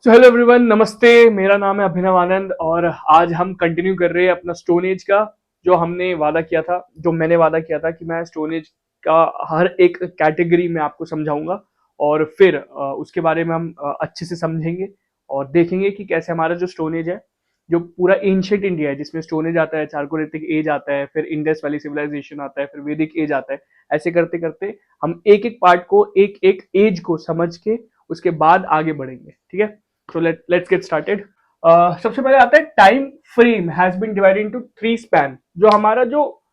So hello everyone, नमस्ते। मेरा नाम है अभिनव आनंद और आज हम कंटिन्यू कर रहे हैं अपना स्टोन एज का। जो हमने वादा किया था, जो मैंने वादा किया था कि मैं स्टोन एज का हर एक कैटेगरी में आपको समझाऊंगा और फिर उसके बारे में हम अच्छे से समझेंगे और देखेंगे कि कैसे हमारा जो स्टोन एज है, जो पूरा एंशियंट इंडिया है, जिसमें स्टोन एज आता है, चारकोलिथिक एज आता है, फिर इंडस वैली सिविलाइजेशन आता है, फिर वैदिक एज आता है। ऐसे करते करते हम एक एक पार्ट को, एक एक एज को समझ के उसके बाद आगे बढ़ेंगे। ठीक है, so let's get started. सबसे पहले आता है time frame has been divided into 3 span. जो हमारा जो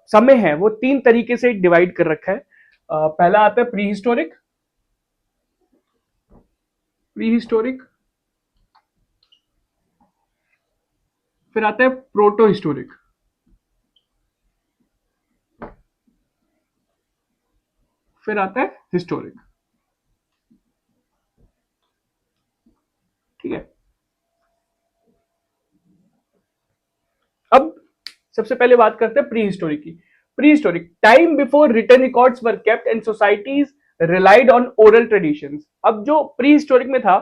समय है वो 3 तरीके से डिवाइड कर रखा है। पहला आता है प्री हिस्टोरिक, फिर आता है प्रोटो हिस्टोरिक, फिर आता है हिस्टोरिक। ठीक है, अब सबसे पहले बात करते हैं प्री हिस्टोरिक की। Prehistoric time before written records were kept and societies relied on oral traditions. अब जो प्री हिस्टोरिक में था,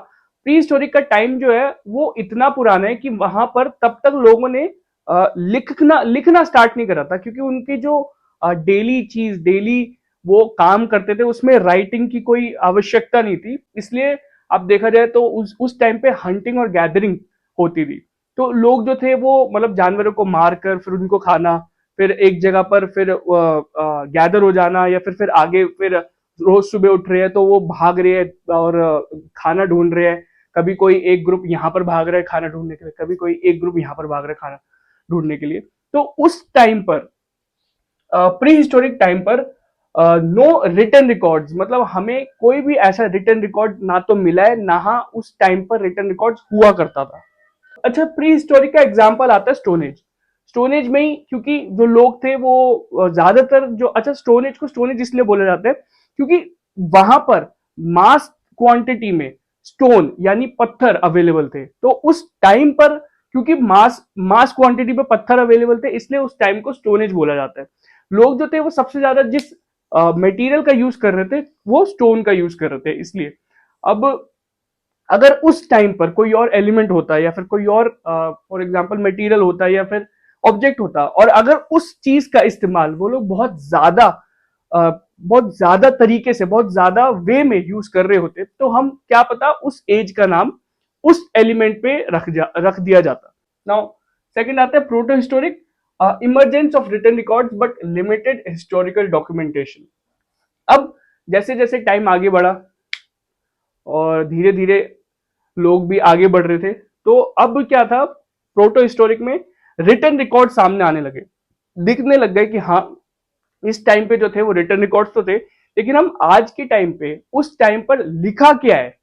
प्री हिस्टोरिक का टाइम जो है वो इतना पुराना है कि वहां पर तब तक लोगों ने लिखना लिखना स्टार्ट नहीं करा था, क्योंकि उनकी जो डेली वो काम करते थे उसमें राइटिंग की कोई आवश्यकता नहीं थी। इसलिए अब देखा जाए तो उस टाइम पे हंटिंग और गैदरिंग होती थी। तो लोग जो थे वो मतलब जानवरों को मारकर फिर उनको खाना, फिर एक जगह पर फिर गैदर हो जाना, या फिर आगे फिर रोज सुबह उठ रहे हैं तो वो भाग रहे हैं और खाना ढूंढ रहे हैं। कभी कोई एक ग्रुप यहाँ पर भाग रहा है खाना ढूंढने के लिए, कभी कोई एक ग्रुप यहाँ पर भाग रहा है खाना ढूंढने के लिए। तो उस टाइम पर, प्री हिस्टोरिक टाइम पर, नो रिटन रिकॉर्ड्स, मतलब हमें कोई भी ऐसा रिटन रिकॉर्ड ना तो मिला है, ना उस टाइम पर रिटन रिकॉर्ड्स हुआ करता था। अच्छा, प्री हिस्टोरिक का एग्जाम्पल आता है स्टोन एज। स्टोन एज में ही, क्योंकि जो लोग थे वो ज्यादातर जो, अच्छा स्टोन एज को स्टोन एज इसलिए बोले जाते हैं क्योंकि वहां पर मास क्वांटिटी में स्टोन यानी पत्थर अवेलेबल थे। तो उस टाइम पर क्योंकि मास मास क्वांटिटी पे पत्थर अवेलेबल थे, इसलिए उस टाइम को स्टोन एज बोला जाता है। लोग जो थे वो सबसे ज्यादा जिस मटेरियल का यूज कर रहे थे वो स्टोन का यूज कर रहे थे, इसलिए। अब अगर उस टाइम पर कोई और एलिमेंट होता है या फिर कोई और फॉर एग्जांपल मटेरियल होता है या फिर ऑब्जेक्ट होता, और अगर उस चीज का इस्तेमाल वो लोग बहुत ज्यादा तरीके से, बहुत ज्यादा वे में यूज कर रहे होते, तो हम क्या पता उस एज का नाम उस एलिमेंट पे रख दिया जाता। नाउ सेकंड आता है protohistoric, emergence of written records but limited historical documentation. अब जैसे जैसे टाइम आगे बढ़ा और धीरे धीरे लोग भी आगे बढ़ रहे थे, तो अब क्या था, प्रोटो हिस्टोरिक में रिटन रिकॉर्ड सामने आने लगे, दिखने लग गए कि हाँ, इस टाइम पे जो थे वो रिटन रिकॉर्ड्स तो थे, लेकिन हम आज के टाइम पे उस टाइम पर लिखा क्या है,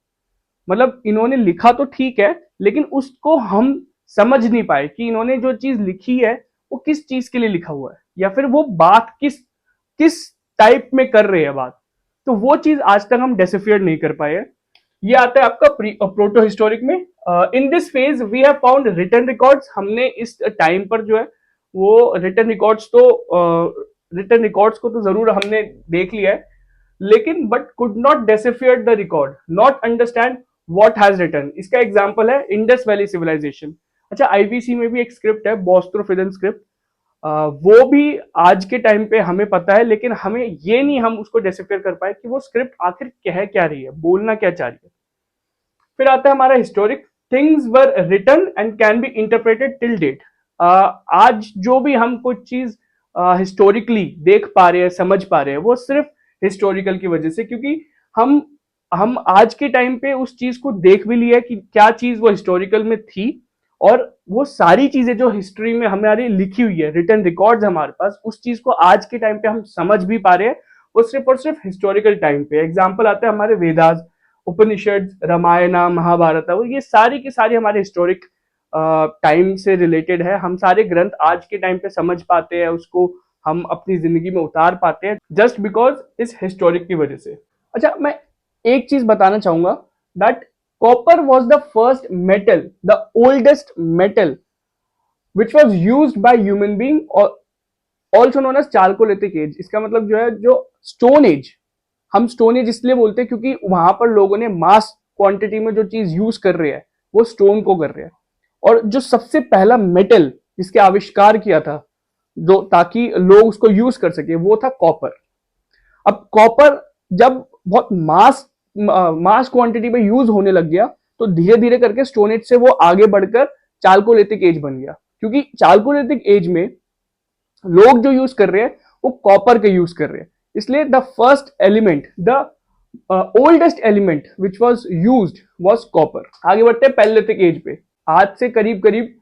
मतलब इन्होंने लिखा तो ठीक है लेकिन उसको हम समझ नहीं पाए कि इन्होंने जो चीज लिखी है वो किस चीज के लिए लिखा हुआ है, या फिर वो बात किस किस टाइप में कर रहे हैं बात। तो वो चीज आज तक हम डेसिफियर नहीं कर पाए। ये आता है आपका प्रोटो हिस्टोरिक में। In this phase we have found written records. हमने इस टाइम पर जो है वो रिटन रिकॉर्ड्स को तो जरूर हमने देख लिया है, लेकिन but could not decipher the record, not understand what has written. इसका एग्जांपल है इंडस वैली सिविलाइजेशन। अच्छा, आईबीसी में भी एक स्क्रिप्ट है, बोस्ट्रोफिदन स्क्रिप्ट। वो भी आज के टाइम पे हमें पता है, लेकिन हमें ये नहीं, हम उसको डेसिफियर कर पाए कि वो स्क्रिप्ट आखिर कह क्या रही है, बोलना क्या चाह रही है। फिर आता है हमारा historic, things were written and can be interpreted till date. आज जो भी हम कुछ चीज हिस्टोरिकली देख पा रहे हैं, समझ पा रहे हैं, वो सिर्फ हिस्टोरिकल की वजह से, क्योंकि हम हम आज के टाइम पे उस चीज को देख भी लिया कि क्या चीज वो हिस्टोरिकल में थी, और वो सारी चीजें जो हिस्ट्री में हमारी लिखी हुई है, रिटन रिकॉर्ड्स हमारे पास, उस चीज को आज के टाइम पे हम समझ भी पा रहे हैं, वो सिर्फ और सिर्फ हिस्टोरिकल टाइम पे। एग्जाम्पल आते हैं हमारे वेदास, उपनिषद, रामायणा, महाभारत, वो ये सारी की सारी हमारे हिस्टोरिक टाइम से रिलेटेड है। हम सारे ग्रंथ आज के टाइम पे समझ पाते हैं, उसको हम अपनी जिंदगी में उतार पाते हैं जस्ट बिकॉज इस हिस्टोरिक की वजह से। अच्छा, मैं एक चीज बताना चाहूंगा that copper was the first metal, the oldest metal which was use by human being, also known as chalcolithic age. इसका मतलब जो है, जो स्टोन एज, हम स्टोन एज इसलिए बोलते हैं क्योंकि वहां पर लोगों ने मास क्वांटिटी में जो चीज यूज कर रहे हैं वो स्टोन को कर रहे हैं। और जो सबसे पहला मेटल जिसके आविष्कार किया था जो ताकि लोग उसको यूज कर सके वो था कॉपर। अब कॉपर जब बहुत मास क्वांटिटी में यूज होने लग गया तो धीरे धीरे करके स्टोन एज से वो आगे बढ़कर चाल्कोलिथिक एज बन गया, क्योंकि चाल्कोलिथिक एज में लोग जो यूज कर रहे हैं वो कॉपर के यूज कर रहे हैं। इसलिए the first element, the oldest element which was use was copper. आगे बढ़ते हैं पैलियोलिथिक एज पे। आज से करीब करीब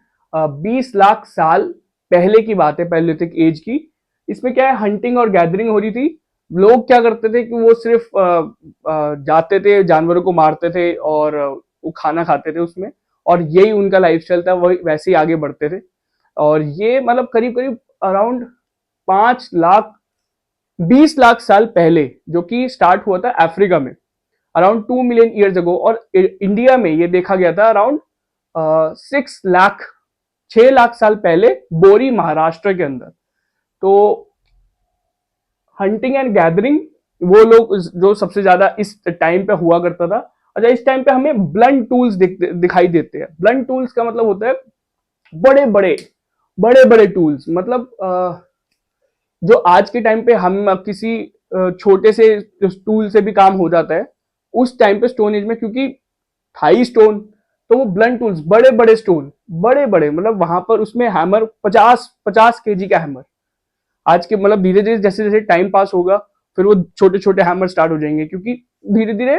20 लाख साल पहले की बात है पैलियोलिथिक एज की। इसमें क्या है, हंटिंग और गैदरिंग हो रही थी। लोग क्या करते थे कि वो सिर्फ जाते थे, जानवरों को मारते थे और वो खाना खाते थे उसमें, और यही उनका लाइफस्टाइल था, वही वैसे ही आगे बढ़ते थे। और ये मतलब करीब करीब अराउंड 5 लाख 20 लाख साल पहले, जो कि स्टार्ट हुआ था अफ्रीका में अराउंड 2 मिलियन ईयर्स अगो। और इंडिया में ये देखा गया था अराउंड 6 लाख साल पहले बोरी महाराष्ट्र के अंदर। तो हंटिंग एंड गैदरिंग वो लोग जो सबसे ज्यादा इस टाइम पे हुआ करता था। अच्छा, इस टाइम पे हमें ब्लंट टूल्स दिखाई देते हैं। ब्लंट टूल्स का मतलब होता है बड़े बड़े टूल्स। मतलब जो आज के टाइम पे हम किसी छोटे से टूल से भी काम हो जाता है, उस टाइम पे स्टोन एज में क्योंकि था ही स्टोन, तो वो ब्लंट टूल्स, बड़े बड़े स्टोन, बड़े बड़े, मतलब वहां पर उसमें हैमर 50 केजी का हैमर। आज के मतलब धीरे धीरे जैसे जैसे टाइम पास होगा फिर वो छोटे छोटे हैमर स्टार्ट हो जाएंगे, क्योंकि धीरे धीरे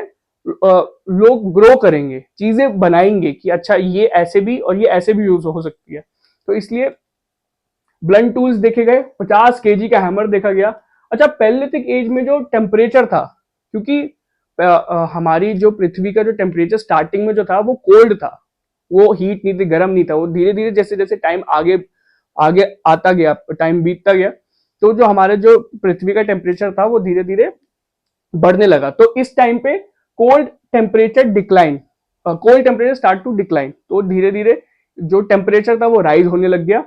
लोग ग्रो करेंगे, चीजें बनाएंगे कि अच्छा ये ऐसे भी और ये ऐसे भी यूज हो सकती है। तो इसलिए ब्लंट टूल्स देखे गए, 50 केजी का हैमर देखा गया। अच्छा, पैलियोलिथिक एज में जो टेम्परेचर था, क्योंकि हमारी जो पृथ्वी का जो टेम्परेचर स्टार्टिंग में जो था वो कोल्ड था, वो हीट नहीं थी, गर्म नहीं था। वो धीरे धीरे जैसे जैसे टाइम आगे आगे आता गया, टाइम बीतता गया, तो जो हमारे जो पृथ्वी का टेम्परेचर था वो धीरे धीरे बढ़ने लगा। तो इस टाइम पे cold temperature start to decline. तो धीरे धीरे जो टेम्परेचर था वो राइज होने लग गया।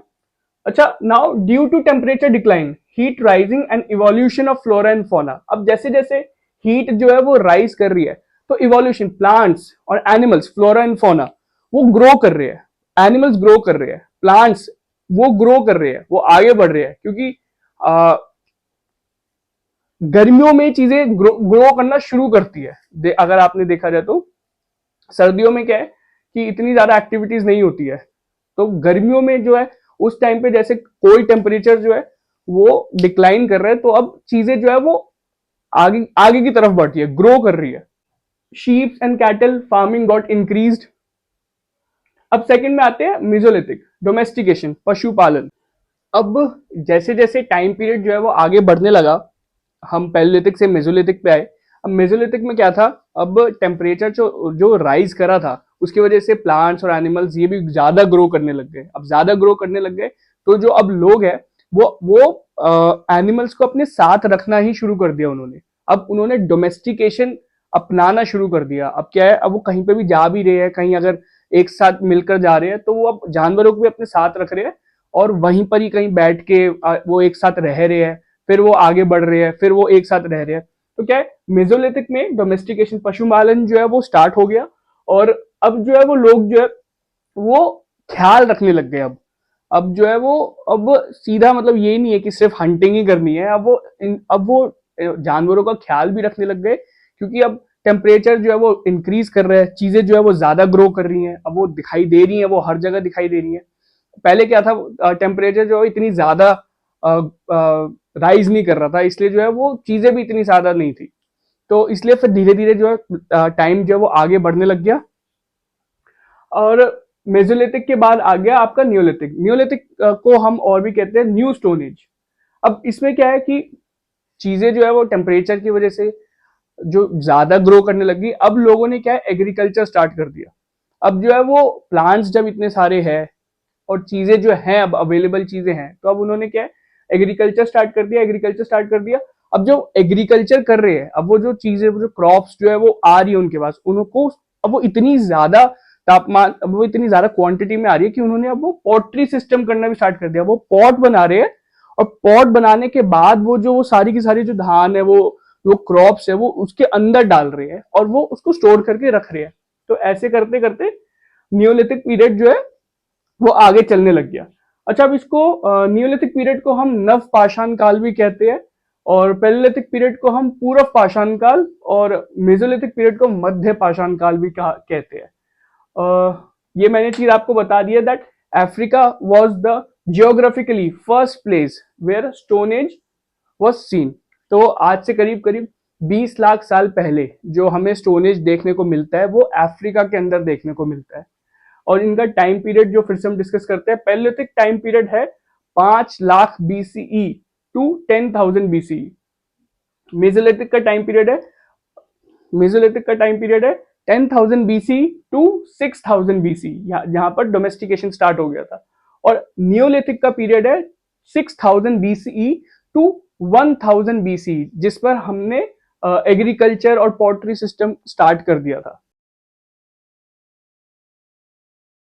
अच्छा, now due to temperature decline, heat rising and evolution of flora and fauna. अब जैसे जैसे हीट जो है वो राइज कर रही है तो इवोल्यूशन, प्लांट्स और एनिमल्स, फ्लोरा एंड फौना वो ग्रो कर रहे हैं। एनिमल्स ग्रो कर रहे हैं, प्लांट्स वो ग्रो कर रहे हैं, वो आगे बढ़ रहे हैं, क्योंकि गर्मियों में चीजें ग्रो करना शुरू करती है। अगर आपने देखा जाए तो सर्दियों में क्या है कि इतनी ज्यादा एक्टिविटीज नहीं होती है, तो गर्मियों में जो है उस टाइम पे जैसे कोई टेम्परेचर जो है वो डिक्लाइन कर रहा है, तो अब चीजें जो है वो आगे आगे की तरफ बढ़ रही है, ग्रो कर रही है। Sheep and cattle farming got increased. अब सेकंड में आते हैं मेसोलिथिक, डोमेस्टिकेशन, पशुपालन। अब जैसे जैसे टाइम पीरियड जो है वो आगे बढ़ने लगा, हम पैलियोलिथिक से मेसोलिथिक पे आए। अब मेसोलिथिक में क्या था, अब टेम्परेचर जो राइज करा था उसकी वजह से प्लांट्स और एनिमल्स ये भी ज्यादा ग्रो करने लग गए। अब ज्यादा ग्रो करने लग गए तो जो अब लोग हैं वो एनिमल्स को अपने साथ रखना ही शुरू कर दिया उन्होंने। अब उन्होंने डोमेस्टिकेशन अपनाना शुरू कर दिया। अब क्या है, अब वो कहीं पे भी जा भी रहे हैं, कहीं अगर एक साथ मिलकर जा रहे हैं तो वो अब जानवरों को भी अपने साथ रख रहे हैं और वहीं पर ही कहीं बैठ के वो एक साथ रह रहे हैं, फिर वो आगे बढ़ रहे हैं, फिर वो एक साथ रह रहे हैं। तो क्या है, मेसोलिथिक में डोमेस्टिकेशन, पशुपालन जो है वो स्टार्ट हो गया। और अब जो है वो लोग जो है वो ख्याल रखने लग गए। अब जो है वो अब सीधा मतलब ये नहीं है कि सिर्फ हंटिंग ही करनी है, अब वो जानवरों का ख्याल भी रखने लग गए, क्योंकि अब टेम्परेचर जो है वो इंक्रीज कर रहा है, चीजें जो है वो ज्यादा ग्रो कर रही हैं, अब वो दिखाई दे रही हैं, वो हर जगह दिखाई दे रही हैं। पहले क्या था, टेम्परेचर जो है इतनी ज्यादा राइज नहीं कर रहा था, इसलिए जो है वो चीजें भी इतनी ज्यादा नहीं थी। तो इसलिए फिर धीरे धीरे जो है टाइम जो है वो आगे बढ़ने लग गया। और मेसोलिथिक के बाद आ गया आपका न्यूलिथिक। न्यूलिथिक को हम और भी कहते हैं न्यू स्टोन एज। अब इसमें क्या है कि चीजें जो है वो टेम्परेचर की वजह से जो ज्यादा ग्रो करने लगी। अब लोगों ने क्या है, एग्रीकल्चर स्टार्ट कर दिया। अब जो है वो प्लांट्स जब इतने सारे हैं और चीजें जो हैं अब अवेलेबल चीजें हैं, तो अब उन्होंने क्या है, एग्रीकल्चर स्टार्ट कर दिया। अब जो एग्रीकल्चर कर रहे हैं, अब वो जो चीजें, जो क्रॉप्स जो है वो आ रही है उनके पास, उनको अब वो इतनी ज्यादा तापमान, अब वो इतनी ज्यादा क्वांटिटी में आ रही है कि उन्होंने अब वो पॉटरी सिस्टम करना भी स्टार्ट कर दिया। वो पॉट बना रहे हैं और पॉट बनाने के बाद वो जो सारी की सारी जो धान है, वो क्रॉप्स है, वो उसके अंदर डाल रहे हैं और वो उसको स्टोर करके रख रहे हैं। तो ऐसे करते करते नियोलिथिक पीरियड जो है वो आगे चलने लग गया। अच्छा, अब इसको नियोलिथिक पीरियड को हम नव पाषाण काल भी कहते हैं, और पैलियोलिथिक पीरियड को हम पूर्व पाषाण काल, और मेसोलिथिक पीरियड को मध्य पाषाण काल भी कहते हैं। ये मैंने चीज आपको बता दी है that Africa was the geographically first place where stone age was seen. तो आज से करीब करीब 20 लाख साल पहले जो हमें स्टोन एज देखने को मिलता है वो अफ्रीका के अंदर देखने को मिलता है। और इनका टाइम पीरियड जो फिर से हम डिस्कस करते हैं, पैलियोलिथिक टाइम पीरियड है 5 lakh BCE to 10,000 BCE. Mesolithic का टाइम पीरियड है मेसोलिथिक का टाइम पीरियड है 10,000 बीसी टू 6,000 बीसी, जहां पर डोमेस्टिकेशन स्टार्ट हो गया था। और नियोलिथिक का पीरियड है 6,000 बीसीई टू 1,000 बीसी, जिस पर हमने एग्रीकल्चर और पॉटरी सिस्टम स्टार्ट कर दिया था।